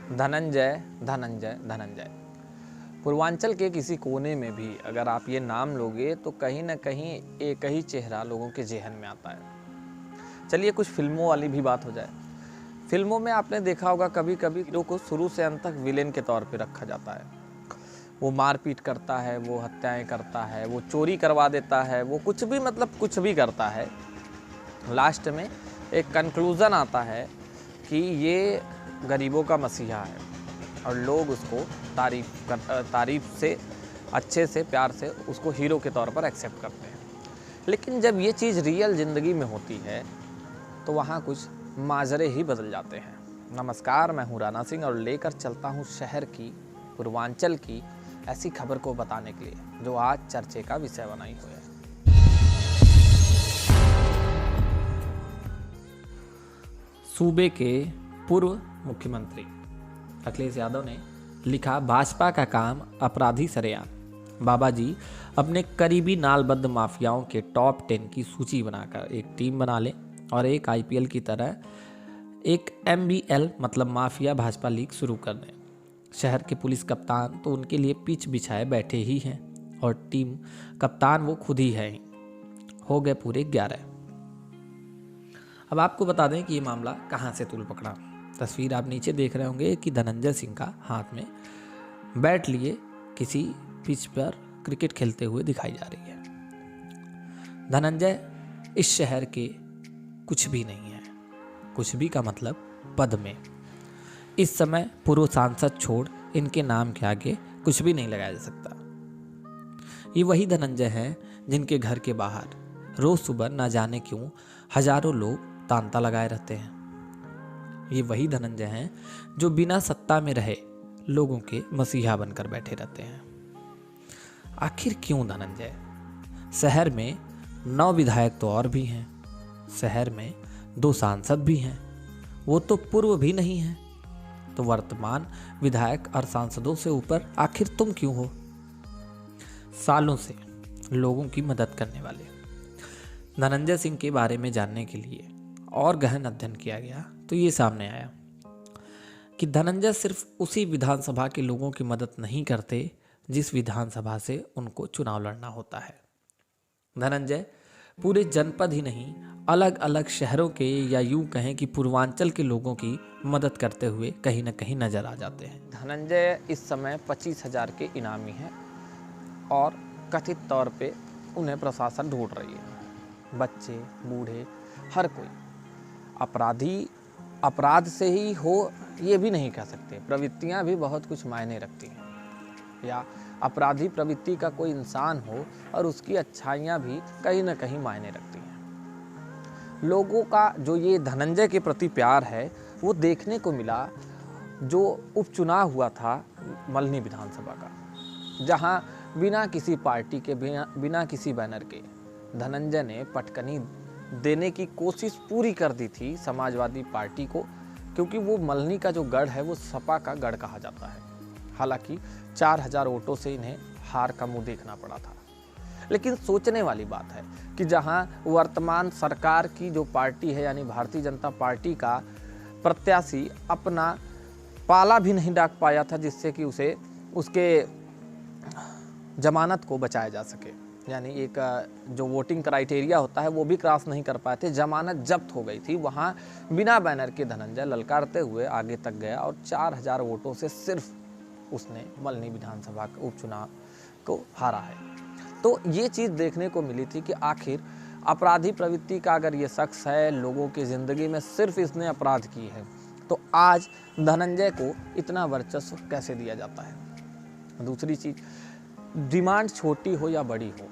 धनंजय धनंजय धनंजय। पूर्वांचल के किसी कोने में भी अगर आप ये नाम लोगे तो कहीं ना कहीं एक ही चेहरा लोगों के जेहन में आता है। चलिए कुछ फिल्मों वाली भी बात हो जाए। फिल्मों में आपने देखा होगा कभी कभी हीरो को शुरू से अंत तक विलेन के तौर पे रखा जाता है। वो मारपीट करता है, वो हत्याएं करता है, वो चोरी करवा देता है, वो कुछ भी कुछ भी करता है। लास्ट में एक कंक्लूज़न आता है कि ये गरीबों का मसीहा है और लोग उसको तारीफ से, अच्छे से, प्यार से उसको हीरो के तौर पर एक्सेप्ट करते हैं। लेकिन जब ये चीज़ रियल ज़िंदगी में होती है तो वहाँ कुछ माजरे ही बदल जाते हैं। नमस्कार, मैं हूँ राणा सिंह और लेकर चलता हूँ शहर की, पूर्वांचल की ऐसी खबर को बताने के लिए जो आज चर्चे का विषय बनाई हुई है। सूबे के पूर्व मुख्यमंत्री अखिलेश यादव ने लिखा, भाजपा का काम अपराधी सरेआम। बाबा जी अपने करीबी नालबद्ध माफियाओं के टॉप 10 की सूची बनाकर एक टीम बना लें और एक IPL की तरह एक MBL मतलब माफिया भाजपा लीग शुरू कर दें। शहर के पुलिस कप्तान तो उनके लिए पिच बिछाए बैठे ही हैं और टीम कप्तान वो खुद ही है। हो गए पूरे 11। अब आपको बता दें कि ये मामला कहाँ से तूल पकड़ा। तस्वीर आप नीचे देख रहे होंगे कि धनंजय सिंह का हाथ में बैट लिए किसी पिच पर क्रिकेट खेलते हुए दिखाई जा रही है। धनंजय इस शहर के कुछ भी नहीं है। कुछ भी का मतलब पद में। इस समय पूर्व सांसद छोड़ इनके नाम के आगे कुछ भी नहीं लगाया जा सकता। ये वही धनंजय हैं जिनके घर के बाहर रोज सुबह न जाने क्यों हजारों लोग तांता लगाए रहते हैं। ये वही धनंजय हैं जो बिना सत्ता में रहे लोगों के मसीहा बनकर बैठे रहते हैं। आखिर क्यों धनंजय? शहर में 9 विधायक तो और भी हैं। शहर में 2 सांसद भी हैं। वो तो पूर्व भी नहीं हैं। तो वर्तमान विधायक और सांसदों से ऊपर आखिर तुम क्यों हो? सालों से लोगों की मदद करने वाले धनंजय सिंह के बारे में जानने के लिए और गहन अध्ययन किया गया तो ये सामने आया कि धनंजय सिर्फ उसी विधानसभा के लोगों की मदद नहीं करते जिस विधानसभा से उनको चुनाव लड़ना होता है। धनंजय पूरे जनपद ही नहीं, अलग अलग शहरों के या यूं कहें कि पूर्वांचल के लोगों की मदद करते हुए कहीं न कहीं नजर आ जाते हैं। धनंजय इस समय 25,000 के इनामी हैं और कथित तौर पे उन्हें प्रशासन ढूंढ रही है। बच्चे, बूढ़े, हर कोई। अपराधी अपराध से ही हो ये भी नहीं कह सकते। प्रवृत्तियां भी बहुत कुछ मायने रखती हैं। या अपराधी प्रवृत्ति का कोई इंसान हो और उसकी अच्छाइयाँ भी कहीं ना कहीं मायने रखती हैं। लोगों का जो ये धनंजय के प्रति प्यार है वो देखने को मिला जो उपचुनाव हुआ था मल्हनी विधानसभा का, जहां बिना किसी पार्टी के, बिना किसी बैनर के धनंजय ने पटकनी देने की कोशिश पूरी कर दी थी समाजवादी पार्टी को, क्योंकि वो मल्हनी का जो गढ़ है वो सपा का गढ़ कहा जाता है। हालांकि 4,000 वोटों से इन्हें हार का मुंह देखना पड़ा था। लेकिन सोचने वाली बात है कि जहां वर्तमान सरकार की जो पार्टी है यानी भारतीय जनता पार्टी का प्रत्याशी अपना पाला भी नहीं डाक पाया था जिससे कि उसे उसके जमानत को बचाया जा सके, यानी एक जो वोटिंग क्राइटेरिया होता है वो भी क्रॉस नहीं कर पाए थे, जमानत जब्त हो गई थी। वहाँ बिना बैनर के धनंजय ललकारते हुए आगे तक गया और 4,000 वोटों से सिर्फ उसने मल्हनी विधानसभा के उपचुनाव को हारा है। तो ये चीज़ देखने को मिली थी कि आखिर अपराधी प्रवृत्ति का अगर ये शख्स है, लोगों की ज़िंदगी में सिर्फ इसने अपराध किए हैं, तो आज धनंजय को इतना वर्चस्व कैसे दिया जाता है। दूसरी चीज़, डिमांड छोटी हो या बड़ी हो,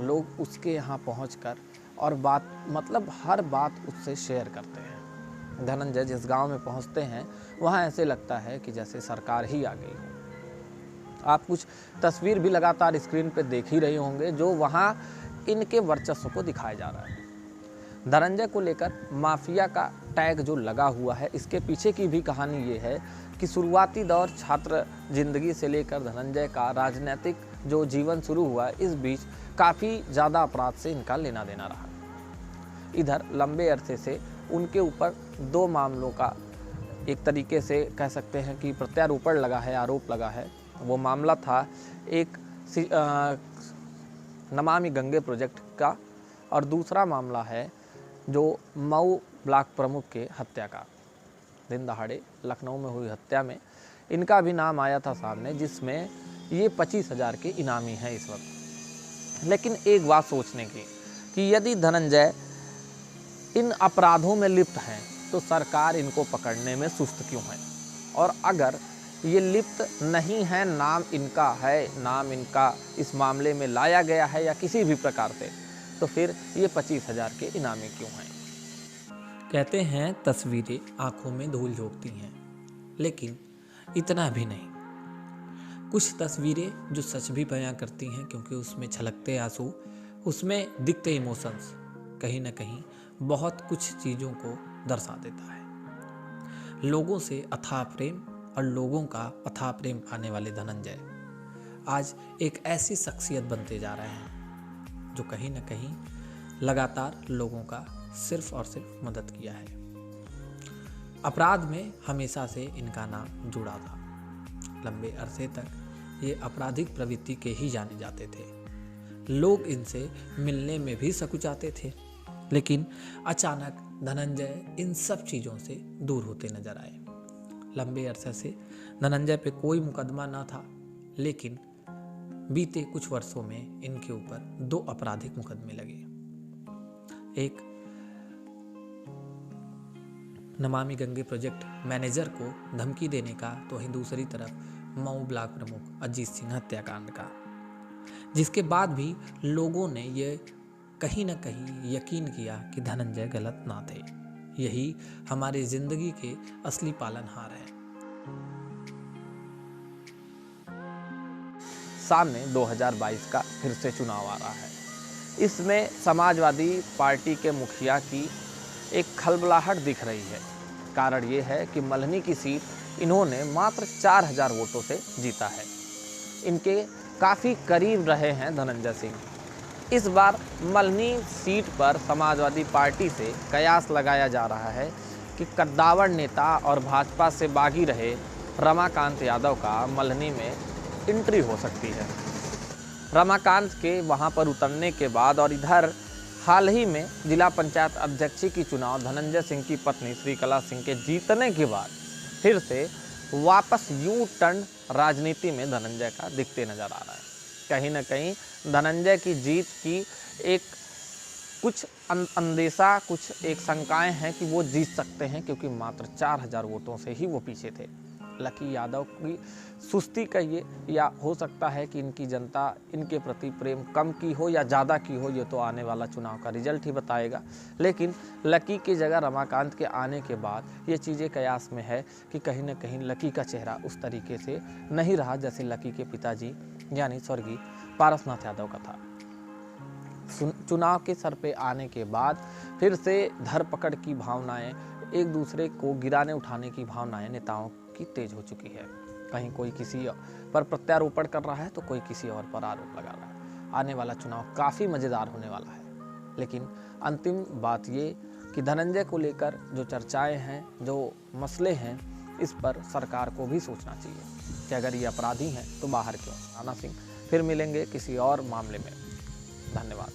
लोग उसके यहाँ पहुँचकर और हर बात उससे शेयर करते हैं। धनंजय जिस गांव में पहुँचते हैं वहाँ ऐसे लगता है कि जैसे सरकार ही आ गई हो। आप कुछ तस्वीर भी लगातार स्क्रीन पे देख ही रहे होंगे जो वहाँ इनके वर्चस्व को दिखाया जा रहा है। धनंजय को लेकर माफिया का टैग जो लगा हुआ है, इसके पीछे की भी कहानी ये है कि शुरुआती दौर छात्र जिंदगी से लेकर धनंजय का राजनीतिक जो जीवन शुरू हुआ, इस बीच काफ़ी ज़्यादा अपराध से इनका लेना देना रहा। इधर लंबे अरसे से उनके ऊपर 2 मामलों का एक तरीके से कह सकते हैं कि प्रत्यारोपण लगा है, आरोप लगा है। वो मामला था एक नमामि गंगे प्रोजेक्ट का, और दूसरा मामला है जो मऊ ब्लॉक प्रमुख के हत्या का, दिन दहाड़े लखनऊ में हुई हत्या में इनका भी नाम आया था सामने, जिसमें ये 25,000 के इनामी हैं इस वक्त। लेकिन एक बात सोचने की कि यदि धनंजय इन अपराधों में लिप्त हैं तो सरकार इनको पकड़ने में सुस्त क्यों है, और अगर ये लिप्त नहीं है, नाम इनका है, नाम इनका इस मामले में लाया गया है या किसी भी प्रकार से, तो फिर ये 25,000 के इनामी क्यों हैं। कहते हैं तस्वीरें आंखों में धूल झोंकती हैं, लेकिन इतना भी नहीं। कुछ तस्वीरें जो सच भी बयां करती हैं, क्योंकि उसमें छलकते आंसू, उसमें दिखते इमोशंस कहीं ना कहीं बहुत कुछ चीज़ों को दर्शा देता है। लोगों से अथाह प्रेम और लोगों का अथाह प्रेम पाने वाले धनंजय आज एक ऐसी शख्सियत बनते जा रहे हैं जो कहीं ना कहीं लगातार लोगों का सिर्फ और सिर्फ मदद किया है। अपराध में हमेशा से इनका नाम जुड़ा था। लंबे अरसे तक ये आपराधिक प्रवृत्ति के ही जाने जाते थे। लोग इनसे मिलने में भी सकुचाते थे, लेकिन अचानक धनंजय इन सब चीज़ों से दूर होते नजर आए। लंबे अरसे से धनंजय पे कोई मुकदमा न था, लेकिन बीते कुछ वर्षों में इनके ऊपर 2 आपराधिक मुकदमे लगे। एक नमामि गंगे प्रोजेक्ट मैनेजर को धमकी देने का, तो वहीं दूसरी तरफ मऊ ब्लॉक प्रमुख अजीत सिंह हत्याकांड का, जिसके बाद भी लोगों ने ये कहीं ना कहीं यकीन किया कि धनंजय गलत ना थे। यही हमारी जिंदगी के असली पालनहार हैं। सामने 2022 का फिर से चुनाव आ रहा है। इसमें समाजवादी पार्टी के मुखिया की एक खलबलाहट दिख रही है। कारण ये है कि मल्हनी की सीट इन्होंने मात्र 4,000 वोटों से जीता है। इनके काफ़ी करीब रहे हैं धनंजय सिंह। इस बार मल्हनी सीट पर समाजवादी पार्टी से कयास लगाया जा रहा है कि कद्दावर नेता और भाजपा से बागी रहे रमाकांत यादव का मल्हनी में एंट्री हो सकती है। रमाकांत के वहां पर उतरने के बाद और इधर हाल ही में जिला पंचायत अध्यक्ष की चुनाव धनंजय सिंह की पत्नी श्रीकला सिंह के जीतने के बाद फिर से वापस यू टर्न राजनीति में धनंजय का दिखते नजर आ रहा है। कहीं ना कहीं धनंजय की जीत की एक कुछ अंदेशा, कुछ एक शंकाएं हैं कि वो जीत सकते हैं, क्योंकि मात्र 4,000 वोटों से ही वो पीछे थे। लकी यादव की सुस्ती कहिए, या हो सकता है कि इनकी जनता इनके प्रति प्रेम कम की हो या ज़्यादा की हो, ये तो आने वाला चुनाव का रिजल्ट ही बताएगा। लेकिन लकी की जगह रमाकांत के आने के बाद ये चीज़ें कयास में है कि कहीं ना कहीं लकी का चेहरा उस तरीके से नहीं रहा जैसे लकी के पिताजी यानी स्वर्गीय पारसनाथ यादव का था। चुनाव के सर पे आने के बाद फिर से धरपकड़ की भावनाएं, एक दूसरे को गिराने उठाने की भावनाएं नेताओं की तेज हो चुकी है। कहीं कोई किसी पर प्रत्यारोपण कर रहा है तो कोई किसी और पर आरोप लगा रहा है। आने वाला चुनाव काफ़ी मज़ेदार होने वाला है। लेकिन अंतिम बात ये कि धनंजय को लेकर जो चर्चाएं हैं, जो मसले हैं, इस पर सरकार को भी सोचना चाहिए कि अगर ये अपराधी हैं तो बाहर क्यों। राणा सिंह फिर मिलेंगे किसी और मामले में। धन्यवाद।